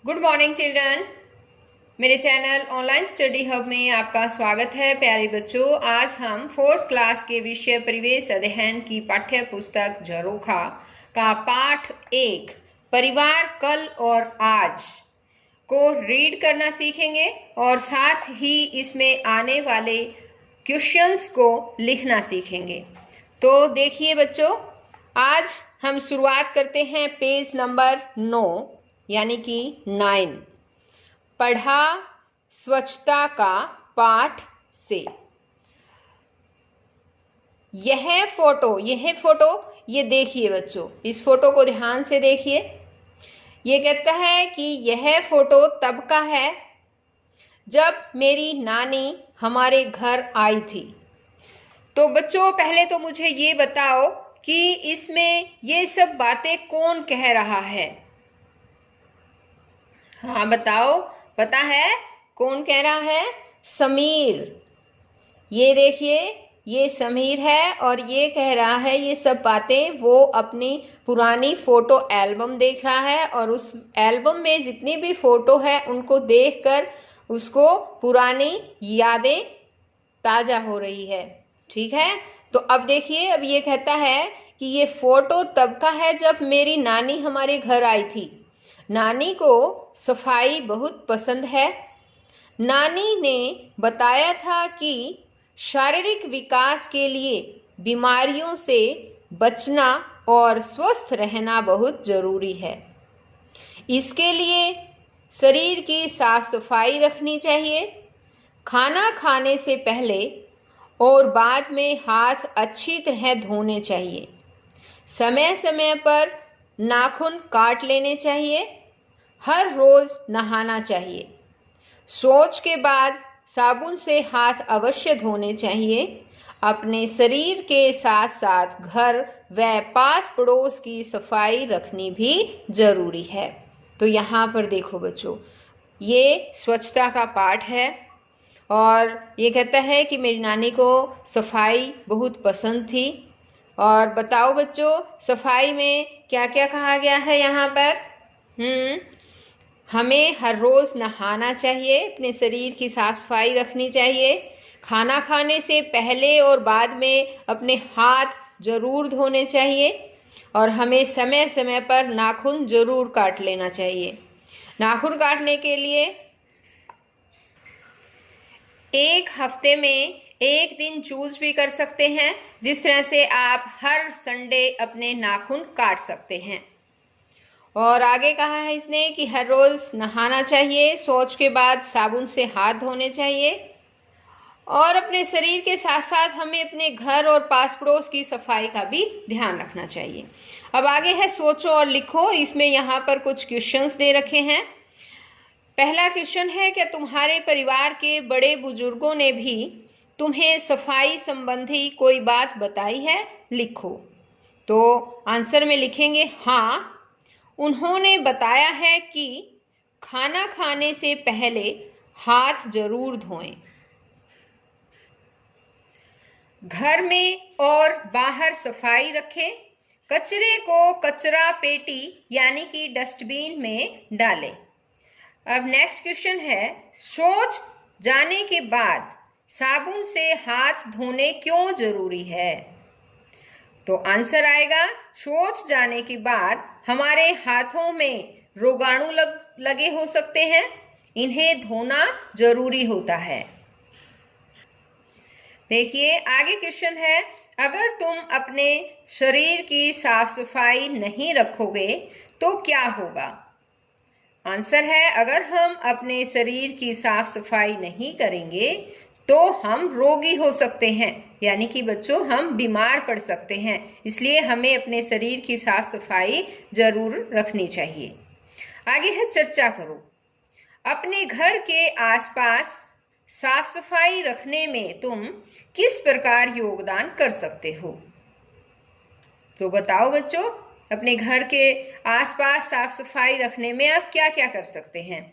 Good morning children. मेरे channel online study hub में आपका स्वागत है। प्यारे बच्चों, आज हम फोर्थ क्लास के विषय परिवेश अध्ययन की पाठ्य पुस्तक झरोखा का पाठ 1 परिवार कल और आज को रीड करना सीखेंगे और साथ ही इसमें आने वाले क्वेश्चंस को लिखना सीखेंगे। तो देखिए बच्चों, आज हम शुरुआत करते हैं पेज नंबर 9 यानी कि 9 पढ़ा स्वच्छता का पाठ से। यह फोटो ये देखिए बच्चों, इस फोटो को ध्यान से देखिए। ये कहता है कि यह फोटो तब का है जब मेरी नानी हमारे घर आई थी। तो बच्चों, पहले तो मुझे ये बताओ कि इसमें ये सब बातें कौन कह रहा है। हाँ बताओ, पता है कौन कह रहा है? समीर। ये देखिए, ये समीर है और ये कह रहा है ये सब बातें। वो अपनी पुरानी फोटो एल्बम देख रहा है और उस एल्बम में जितनी भी फोटो है उनको देखकर उसको पुरानी यादें ताजा हो रही है। ठीक है, तो अब देखिए, अब ये कहता है कि ये फोटो तब का है जब मेरी नानी हमारे घर आई थी। नानी को सफाई बहुत पसंद है। नानी ने बताया था कि शारीरिक विकास के लिए बीमारियों से बचना और स्वस्थ रहना बहुत जरूरी है। इसके लिए शरीर की साफ सफाई रखनी चाहिए। खाना खाने से पहले और बाद में हाथ अच्छी तरह धोने चाहिए। समय समय पर नाखून काट लेने चाहिए। हर रोज नहाना चाहिए। शौच के बाद साबुन से हाथ अवश्य धोने चाहिए। अपने शरीर के साथ साथ घर व पास पड़ोस की सफाई रखनी भी जरूरी है। तो यहाँ पर देखो बच्चों, ये स्वच्छता का पाठ है और ये कहता है कि मेरी नानी को सफाई बहुत पसंद थी। और बताओ बच्चों, सफाई में क्या क्या कहा गया है यहाँ पर? हमें हर रोज़ नहाना चाहिए, अपने शरीर की साफ सफाई रखनी चाहिए। खाना खाने से पहले और बाद में अपने हाथ जरूर धोने चाहिए और हमें समय समय पर नाखून जरूर काट लेना चाहिए। नाखून काटने के लिए एक हफ्ते में एक दिन चूज भी कर सकते हैं, जिस तरह से आप हर संडे अपने नाखून काट सकते हैं। और आगे कहा है इसने कि हर रोज नहाना चाहिए। शौच के बाद साबुन से हाथ धोने चाहिए और अपने शरीर के साथ साथ हमें अपने घर और पास पड़ोस की सफाई का भी ध्यान रखना चाहिए। अब आगे है सोचो और लिखो। इसमें यहाँ पर कुछ क्वेश्चंस दे रखे हैं। पहला क्वेश्चन है, क्या तुम्हारे परिवार के बड़े बुजुर्गों ने भी तुम्हें सफाई संबंधी कोई बात बताई है? लिखो। तो आंसर में लिखेंगे हाँ, उन्होंने बताया है कि खाना खाने से पहले हाथ जरूर धोएं। घर में और बाहर सफाई रखें। कचरे को कचरा पेटी यानी कि डस्टबिन में डालें। अब नेक्स्ट क्वेश्चन है, शौच जाने के बाद साबुन से हाथ धोने क्यों जरूरी है? तो आंसर आएगा, शौच जाने के बाद हमारे हाथों में रोगाणु लगे हो सकते हैं, इन्हें धोना जरूरी होता है। देखिए आगे क्वेश्चन है, अगर तुम अपने शरीर की साफ सफाई नहीं रखोगे तो क्या होगा? आंसर है, अगर हम अपने शरीर की साफ सफाई नहीं करेंगे तो हम रोगी हो सकते हैं, यानी कि बच्चों हम बीमार पड़ सकते हैं। इसलिए हमें अपने शरीर की साफ सफाई जरूर रखनी चाहिए। आगे है चर्चा करो। अपने घर के आसपास साफ सफाई रखने में तुम किस प्रकार योगदान कर सकते हो? तो बताओ बच्चों, अपने घर के आसपास साफ सफाई रखने में आप क्या क्या कर सकते हैं?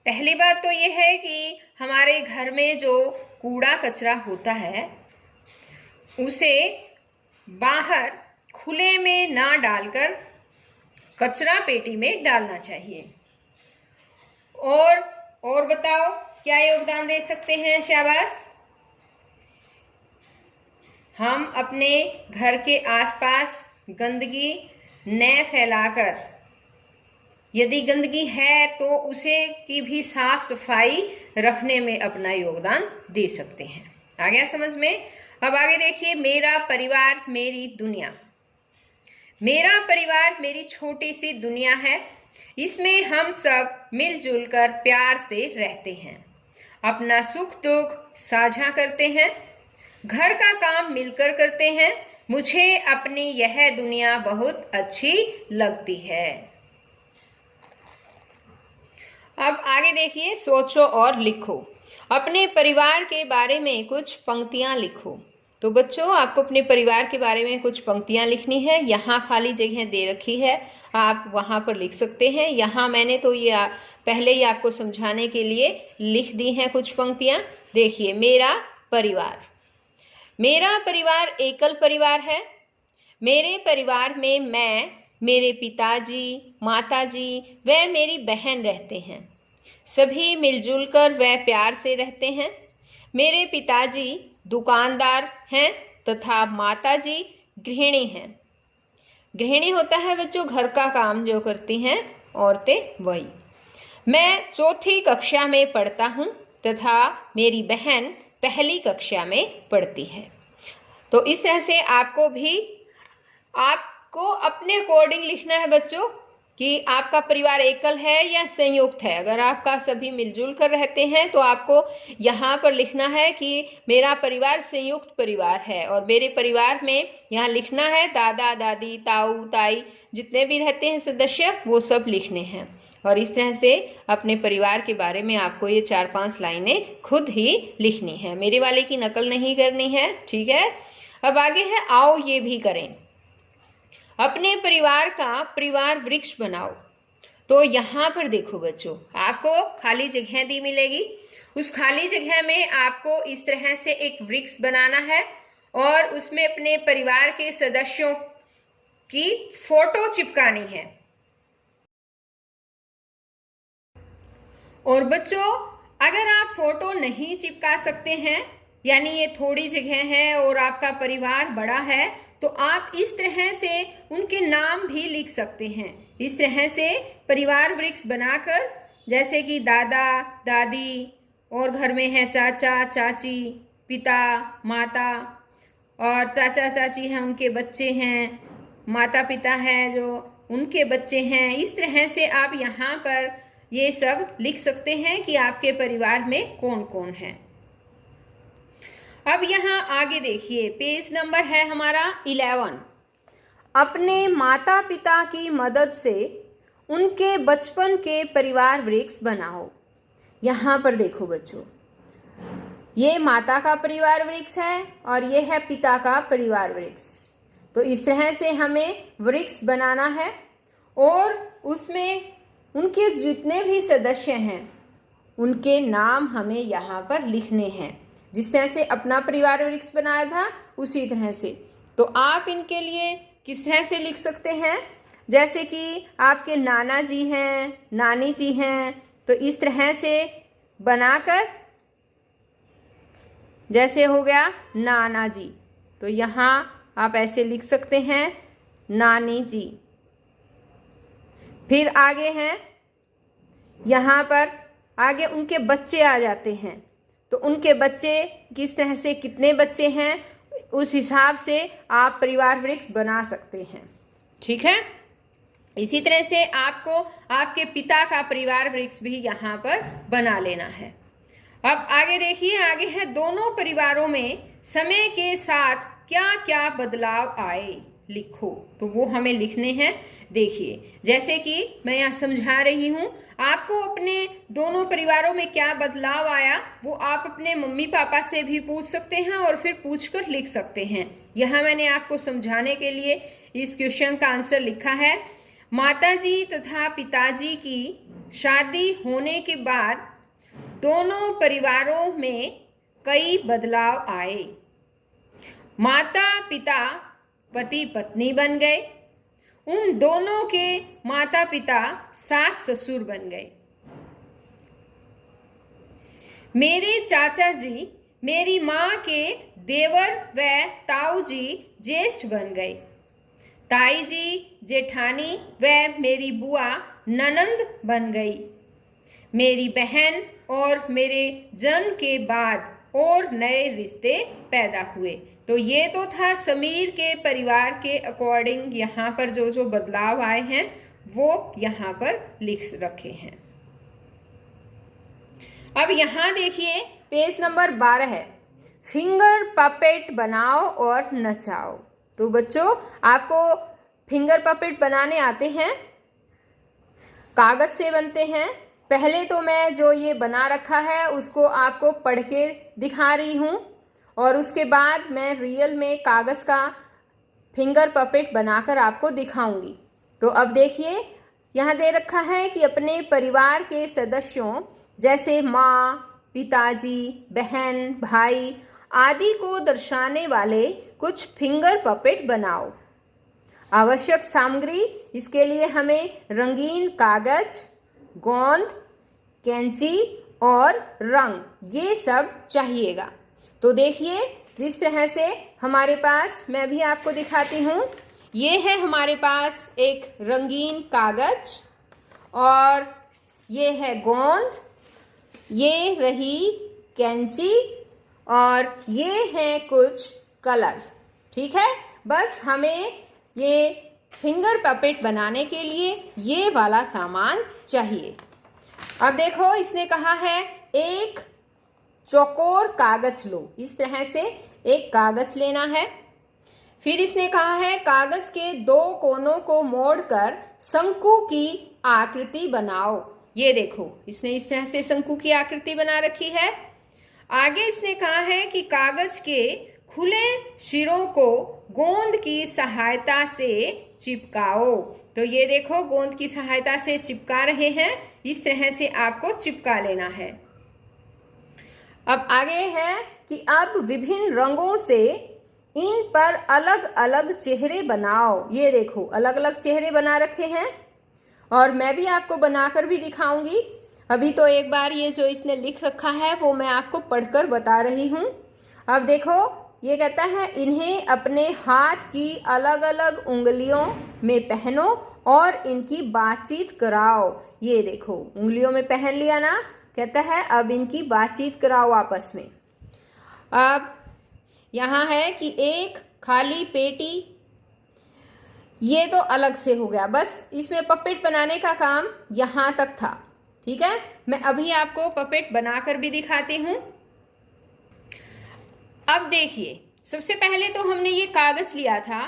पहली बात तो ये है कि हमारे घर में जो कूड़ा कचरा होता है उसे बाहर खुले में ना डालकर कचरा पेटी में डालना चाहिए। और बताओ क्या योगदान दे सकते हैं? शाबाश। हम अपने घर के आसपास गंदगी न फैलाकर, यदि गंदगी है तो उसे की भी साफ सफाई रखने में अपना योगदान दे सकते हैं। आ गया समझ में? अब आगे देखिए, मेरा परिवार मेरी दुनिया। मेरा परिवार मेरी छोटी सी दुनिया है। इसमें हम सब मिलजुल कर प्यार से रहते हैं, अपना सुख दुख साझा करते हैं, घर का काम मिलकर करते हैं। मुझे अपनी यह दुनिया बहुत अच्छी लगती है। अब आगे देखिए, सोचो और लिखो। अपने परिवार के बारे में कुछ पंक्तियां लिखो। तो बच्चों, आपको अपने परिवार के बारे में कुछ पंक्तियां लिखनी है। यहाँ खाली जगह दे रखी है, आप वहाँ पर लिख सकते हैं। यहाँ मैंने तो ये पहले ही आपको समझाने के लिए लिख दी हैं कुछ पंक्तियां। देखिए, मेरा परिवार। मेरा परिवार एकल परिवार है। मेरे परिवार में मैं, मेरे पिताजी, माताजी व मेरी बहन रहते हैं। सभी मिलजुल कर व प्यार से रहते हैं। मेरे पिताजी दुकानदार हैं तथा माताजी गृहिणी हैं। गृहिणी होता है बच्चों घर का काम जो करती हैं औरतें, वही। मैं चौथी कक्षा में पढ़ता हूँ तथा मेरी बहन पहली कक्षा में पढ़ती है। तो इस तरह से आपको अपने अकॉर्डिंग लिखना है बच्चों कि आपका परिवार एकल है या संयुक्त है। अगर आपका सभी मिलजुल कर रहते हैं तो आपको यहाँ पर लिखना है कि मेरा परिवार संयुक्त परिवार है। और मेरे परिवार में यहाँ लिखना है दादा दादी, ताऊ ताई, जितने भी रहते हैं सदस्य, वो सब लिखने हैं। और इस तरह से अपने परिवार के बारे में आपको ये 4-5 लाइनें खुद ही लिखनी है, मेरे वाले की नकल नहीं करनी है, ठीक है। अब आगे है, आओ ये भी करें। अपने परिवार का परिवार वृक्ष बनाओ। तो यहाँ पर देखो बच्चों, आपको खाली जगह दी मिलेगी। उस खाली जगह में आपको इस तरह से एक वृक्ष बनाना है और उसमें अपने परिवार के सदस्यों की फोटो चिपकानी है। और बच्चों, अगर आप फोटो नहीं चिपका सकते हैं, यानी ये थोड़ी जगह है और आपका परिवार बड़ा है, तो आप इस तरह से उनके नाम भी लिख सकते हैं। इस तरह से परिवार वृक्ष बनाकर, जैसे कि दादा दादी, और घर में है चाचा चाची, पिता माता, और चाचा चाची हैं उनके बच्चे हैं, माता पिता है जो उनके बच्चे हैं। इस तरह से आप यहाँ पर ये सब लिख सकते हैं कि आपके परिवार में कौन कौन है। अब यहाँ आगे देखिए, पेज नंबर है हमारा 11। अपने माता पिता की मदद से उनके बचपन के परिवार वृक्ष बनाओ। यहाँ पर देखो बच्चों, ये माता का परिवार वृक्ष है और ये है पिता का परिवार वृक्ष। तो इस तरह से हमें वृक्ष बनाना है और उसमें उनके जितने भी सदस्य हैं उनके नाम हमें यहाँ पर लिखने हैं। जिस तरह से अपना परिवार वृक्ष बनाया था उसी तरह से। तो आप इनके लिए किस तरह से लिख सकते हैं? जैसे कि आपके नाना जी हैं, नानी जी हैं, तो इस तरह से बनाकर, जैसे हो गया नाना जी, तो यहाँ आप ऐसे लिख सकते हैं नानी जी। फिर आगे हैं, यहाँ पर आगे उनके बच्चे आ जाते हैं। तो उनके बच्चे किस तरह से, कितने बच्चे हैं, उस हिसाब से आप परिवार वृक्ष बना सकते हैं, ठीक है। इसी तरह से आपको आपके पिता का परिवार वृक्ष भी यहाँ पर बना लेना है। अब आगे देखिए, आगे है दोनों परिवारों में समय के साथ क्या क्या बदलाव आए, लिखो। तो वो हमें लिखने हैं। देखिए, जैसे कि मैं यहाँ समझा रही हूँ, आपको अपने दोनों परिवारों में क्या बदलाव आया वो आप अपने मम्मी पापा से भी पूछ सकते हैं और फिर पूछकर लिख सकते हैं। यहाँ मैंने आपको समझाने के लिए इस क्वेश्चन का आंसर लिखा है। माताजी तथा पिताजी की शादी होने के बाद दोनों परिवारों में कई बदलाव आए। माता पिता पति पत्नी बन गए। उन दोनों के माता पिता सास ससुर बन गए। मेरे चाचा जी मेरी माँ के देवर व ताऊ जी ज्येष्ठ बन गए। ताई जी जेठानी व मेरी बुआ ननंद बन गई। मेरी बहन और मेरे जन्म के बाद और नए रिश्ते पैदा हुए। तो ये तो था समीर के परिवार के अकॉर्डिंग यहाँ पर जो जो बदलाव आए हैं वो यहाँ पर लिख रखे हैं। अब यहाँ देखिए पेज नंबर 12 है, फिंगर पपेट बनाओ और नचाओ। तो बच्चों आपको फिंगर पपेट बनाने आते हैं, कागज से बनते हैं। पहले तो मैं जो ये बना रखा है उसको आपको पढ़ के दिखा रही हूँ और उसके बाद मैं रियल में कागज़ का फिंगर पपेट बनाकर आपको दिखाऊंगी। तो अब देखिए यहाँ दे रखा है कि अपने परिवार के सदस्यों जैसे माँ, पिताजी, बहन, भाई आदि को दर्शाने वाले कुछ फिंगर पपेट बनाओ। आवश्यक सामग्री इसके लिए हमें रंगीन कागज, गोंद, कैंची और रंग ये सब चाहिएगा। तो देखिए जिस तरह से हमारे पास, मैं भी आपको दिखाती हूँ, ये है हमारे पास एक रंगीन कागज और ये है गोंद, ये रही कैंची और ये है कुछ कलर। ठीक है, बस हमें ये फिंगर पपेट बनाने के लिए ये वाला सामान चाहिए। अब देखो इसने कहा है एक चौकोर कागज लो। इस तरह से एक कागज लेना है। फिर इसने कहा है कागज के दो कोनों को मोड़कर शंकु की आकृति बनाओ। ये देखो इसने इस तरह से शंकु की आकृति बना रखी है। आगे इसने कहा है कि कागज के खुले सिरों को गोंद की सहायता से चिपकाओ। तो ये देखो गोंद की सहायता से चिपका रहे हैं, इस तरह से आपको चिपका लेना है। अब आगे है कि अब विभिन्न रंगों से इन पर अलग अलग चेहरे बनाओ। ये देखो अलग अलग चेहरे बना रखे हैं और मैं भी आपको बनाकर भी दिखाऊंगी। अभी तो एक बार ये जो इसने लिख रखा है वो मैं आपको पढ़कर बता रही हूँ। अब देखो ये कहता है इन्हें अपने हाथ की अलग अलग उंगलियों में पहनो और इनकी बातचीत कराओ। ये देखो उंगलियों में पहन लिया ना, कहता है अब इनकी बातचीत कराओ आपस में। अब यहाँ है कि एक खाली पेटी, ये तो अलग से हो गया, बस इसमें पपेट बनाने का काम यहाँ तक था। ठीक है, मैं अभी आपको पपेट बनाकर भी दिखाती हूँ। अब देखिए सबसे पहले तो हमने ये कागज लिया था,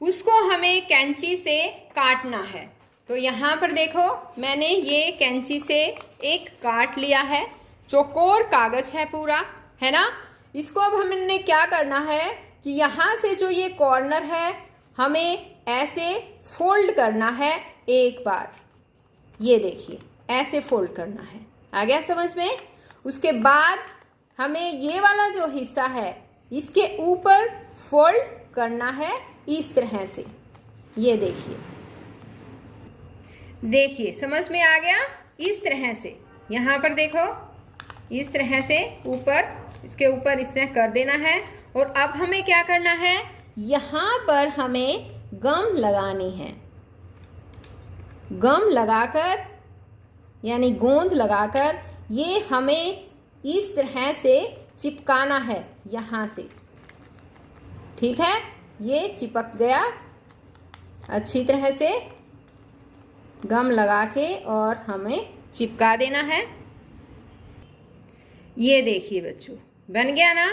उसको हमें कैंची से काटना है। तो यहाँ पर देखो मैंने ये कैंची से एक काट लिया है। चौकोर कागज है पूरा, है ना। इसको अब हमने क्या करना है कि यहाँ से जो ये कॉर्नर है हमें ऐसे फोल्ड करना है एक बार। ये देखिए ऐसे फोल्ड करना है, आ गया समझ में। उसके बाद हमें ये वाला जो हिस्सा है इसके ऊपर फोल्ड करना है इस तरह से। ये देखिए, देखिए समझ में आ गया। इस तरह से यहाँ पर देखो इस तरह से ऊपर, इसके ऊपर इस तरह कर देना है। और अब हमें क्या करना है, यहाँ पर हमें गम लगानी है। गम लगाकर यानी गोंद लगाकर ये हमें इस तरह से चिपकाना है यहाँ से। ठीक है, ये चिपक गया अच्छी तरह से। गम लगा के और हमें चिपका देना है। ये देखिए बच्चों बन गया ना।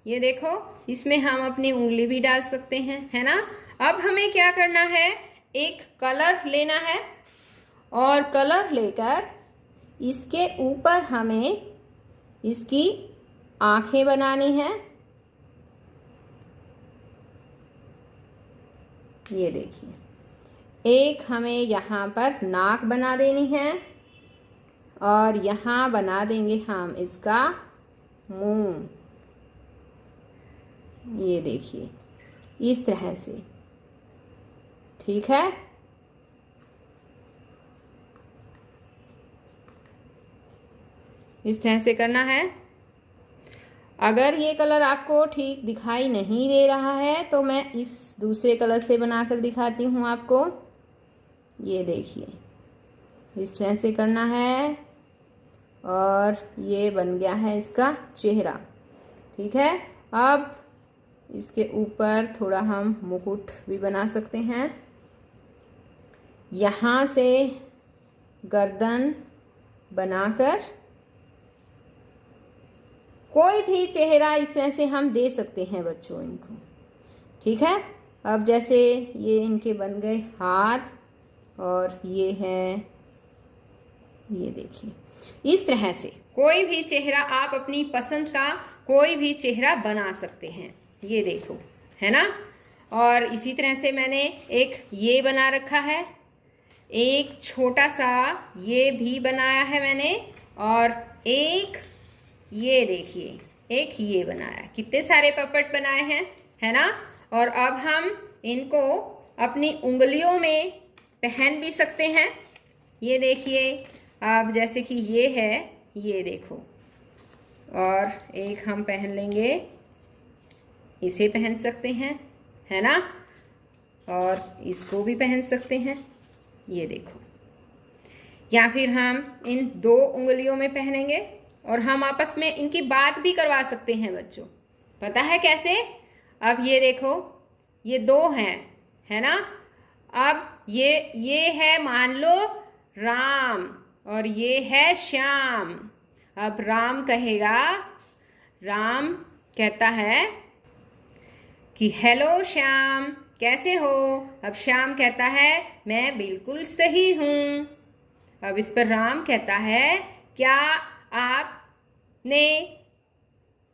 ये देखो इसमें हम अपनी उंगली भी डाल सकते हैं, है ना। अब हमें क्या करना है, एक कलर लेना है और कलर लेकर इसके ऊपर हमें इसकी आंखें बनानी है। ये देखिए एक हमें यहाँ पर नाक बना देनी है और यहाँ बना देंगे हम इसका मुंह। ये देखिए इस तरह से। ठीक है, इस तरह से करना है। अगर ये कलर आपको ठीक दिखाई नहीं दे रहा है तो मैं इस दूसरे कलर से बनाकर दिखाती हूँ आपको। ये देखिए, इस तरह से करना है और ये बन गया है इसका चेहरा। ठीक है, अब इसके ऊपर थोड़ा हम मुकुट भी बना सकते हैं। यहाँ से गर्दन बनाकर कोई भी चेहरा इस तरह से हम दे सकते हैं बच्चों इनको। ठीक है, अब जैसे ये इनके बन गए हाथ और ये हैं, ये देखिए, इस तरह से कोई भी चेहरा आप अपनी पसंद का कोई भी चेहरा बना सकते हैं। ये देखो, है ना। और इसी तरह से मैंने एक ये बना रखा है, एक छोटा सा ये भी बनाया है मैंने, और एक ये देखिए, एक ये बनाया। कितने सारे पपट बनाए हैं, है ना। और अब हम इनको अपनी उंगलियों में पहन भी सकते हैं। ये देखिए, अब जैसे कि ये है, ये देखो, और एक हम पहन लेंगे, इसे पहन सकते हैं, है ना, और इसको भी पहन सकते हैं। ये देखो, या फिर हम इन दो उंगलियों में पहनेंगे और हम आपस में इनकी बात भी करवा सकते हैं बच्चों। पता है कैसे? अब ये देखो, ये दो हैं, है ना। अब ये है मान लो राम और ये है श्याम। अब राम कहेगा, राम कहता है कि हेलो श्याम, कैसे हो। अब श्याम कहता है मैं बिल्कुल सही हूँ। अब इस पर राम कहता है क्या आपने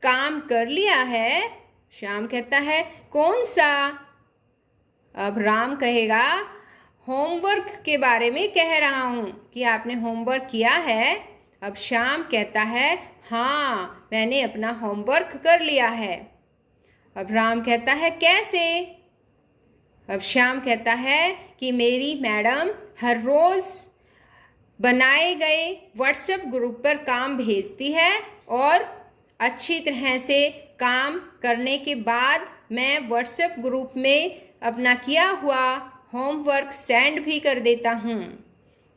काम कर लिया है। श्याम कहता है कौन सा। अब राम कहेगा होमवर्क के बारे में कह रहा हूँ कि आपने होमवर्क किया है। अब श्याम कहता है हाँ, मैंने अपना होमवर्क कर लिया है। अब राम कहता है कैसे। अब श्याम कहता है कि मेरी मैडम हर रोज़ बनाए गए व्हाट्सएप ग्रुप पर काम भेजती है और अच्छी तरह से काम करने के बाद मैं व्हाट्सएप ग्रुप में अपना किया हुआ होमवर्क सेंड भी कर देता हूँ।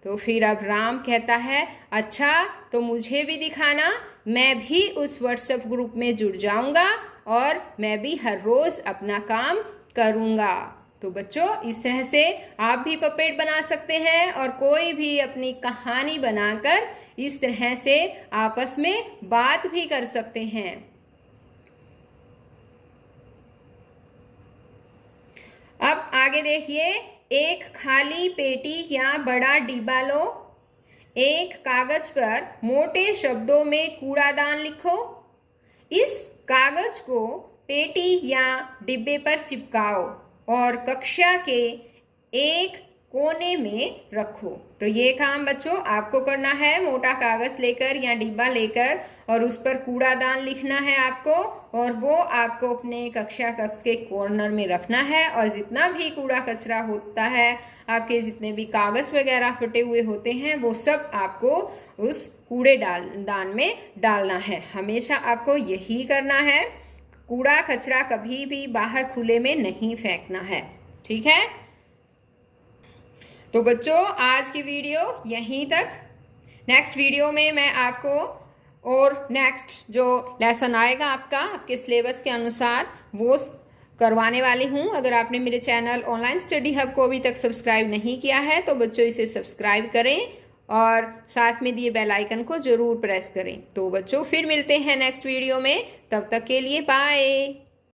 तो फिर अब राम कहता है अच्छा, तो मुझे भी दिखाना, मैं भी उस व्हाट्सएप ग्रुप में जुड़ जाऊँगा और मैं भी हर रोज़ अपना काम करूँगा। तो बच्चों, इस तरह से आप भी पपेट बना सकते हैं और कोई भी अपनी कहानी बनाकर इस तरह से आपस में बात भी कर सकते हैं। अब आगे देखिए, एक खाली पेटी या बड़ा डिब्बा लो, एक कागज पर मोटे शब्दों में कूड़ादान लिखो, इस कागज को पेटी या डिब्बे पर चिपकाओ और कक्षा के एक कोने में रखो। तो ये काम बच्चों आपको करना है, मोटा कागज लेकर या डिब्बा लेकर और उस पर कूड़ादान लिखना है आपको, और वो आपको अपने कक्षा कक्ष के कॉर्नर में रखना है। और जितना भी कूड़ा कचरा होता है, आपके जितने भी कागज वगैरह फटे हुए होते हैं, वो सब आपको उस कूड़े दान में डालना है। हमेशा आपको यही करना है, कूड़ा कचरा कभी भी बाहर खुले में नहीं फेंकना है। ठीक है, तो बच्चों आज की वीडियो यहीं तक। नेक्स्ट वीडियो में मैं आपको और नेक्स्ट जो लेसन आएगा आपका आपके सिलेबस के अनुसार वो करवाने वाली हूँ। अगर आपने मेरे चैनल ऑनलाइन स्टडी हब को अभी तक सब्सक्राइब नहीं किया है तो बच्चों इसे सब्सक्राइब करें और साथ में दिए बेल आइकन को ज़रूर प्रेस करें। तो बच्चों फिर मिलते हैं नेक्स्ट वीडियो में, तब तक के लिए बाय।